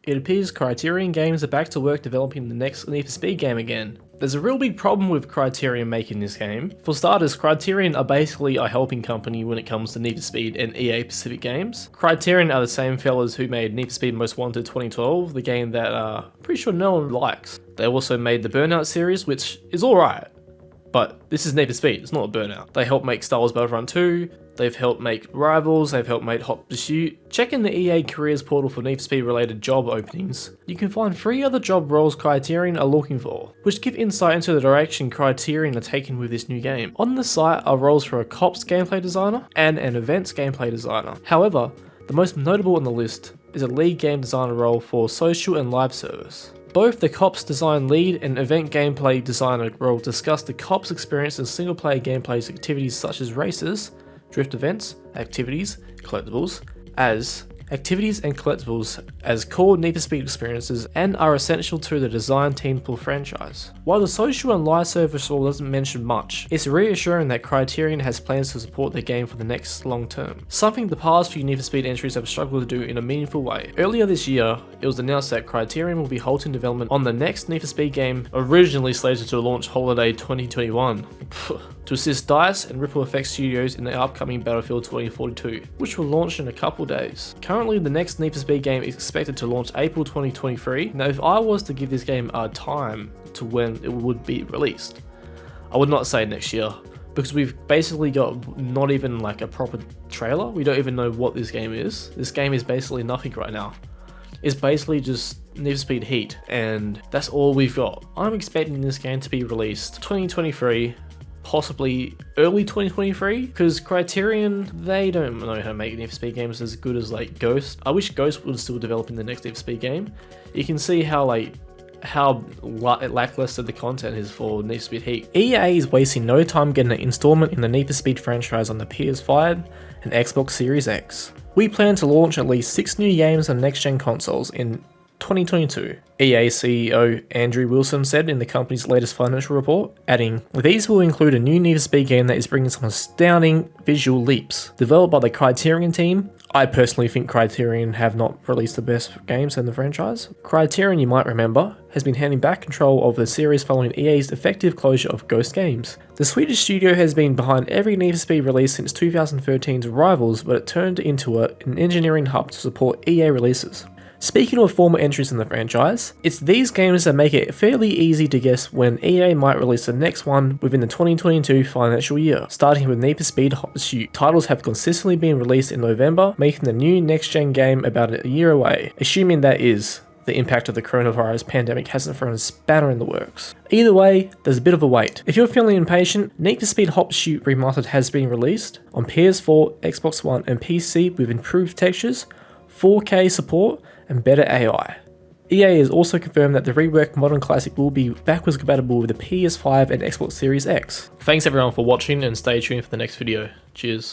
It appears Criterion Games are back to work developing the next Need for Speed game again. There's a real big problem with Criterion making this game. For starters, Criterion are basically a helping company when it comes to Need for Speed and EA Pacific games. Criterion are the same fellas who made Need for Speed Most Wanted 2012, the game that I'm pretty sure no one likes. They also made the Burnout series, which is alright. But this is Need for Speed, it's not a Burnout. They helped make Star Wars Battlefront 2, they've helped make Rivals, they've helped make Hot Pursuit. Check in the EA Careers portal for Need for Speed related job openings. You can find 3 other job roles Criterion are looking for, which give insight into the direction Criterion are taking with this new game. On the site are roles for a Cops gameplay designer and an Events gameplay designer. However, the most notable on the list is a lead game designer role for social and live service. Both the Cops Design Lead and Event Gameplay Designer role discuss the Cops experience in single-player gameplay activities such as races, drift events, activities and collectibles as core Need for Speed experiences and are essential to the design team for the franchise. While the social and live service role doesn't mention much, it's reassuring that Criterion has plans to support the game for the next long term, something the past few Need for Speed entries have struggled to do in a meaningful way. Earlier this year, it was announced that Criterion will be halting development on the next Need for Speed game, originally slated to launch holiday 2021. To assist DICE and Ripple Effect Studios in the upcoming Battlefield 2042, which will launch in a couple days. Currently, the next Need for Speed game is expected to launch April 2023. Now, if I was to give this game a time to when it would be released, I would not say next year, because we've basically got not even like a proper trailer. We don't even know what this game is. This game is basically nothing right now. It's basically just Need for Speed Heat, and that's all we've got. I'm expecting this game to be released 2023, possibly early 2023, because Criterion, they don't know how to make Need for Speed games as good as like Ghost. I wish Ghost would still develop in the next Need for Speed game. You can see how lackluster the content is for Need for Speed Heat. EA is wasting no time getting an installment in the Need for Speed franchise on the PS5 and Xbox Series X. We plan to launch at least 6 new games on next-gen consoles in 2022, EA CEO Andrew Wilson said in the company's latest financial report, adding, "These will include a new Need for Speed game that is bringing some astounding visual leaps. Developed by the Criterion team, I personally think Criterion have not released the best games in the franchise. Criterion, you might remember, has been handing back control of the series following EA's effective closure of Ghost Games. The Swedish studio has been behind every Need for Speed release since 2013's Rivals, but it turned into an engineering hub to support EA releases." Speaking of former entries in the franchise, it's these games that make it fairly easy to guess when EA might release the next one within the 2022 financial year, starting with Need for Speed Hot Pursuit. Titles have consistently been released in November, making the new next-gen game about a year away, assuming that is, the impact of the coronavirus pandemic hasn't thrown a spanner in the works. Either way, there's a bit of a wait. If you're feeling impatient, Need for Speed Hot Pursuit Remastered has been released on PS4, Xbox One and PC with improved textures, 4K support, and better AI. EA has also confirmed that the reworked Modern Classic will be backwards compatible with the PS5 and Xbox Series X. Thanks everyone for watching and stay tuned for the next video. Cheers.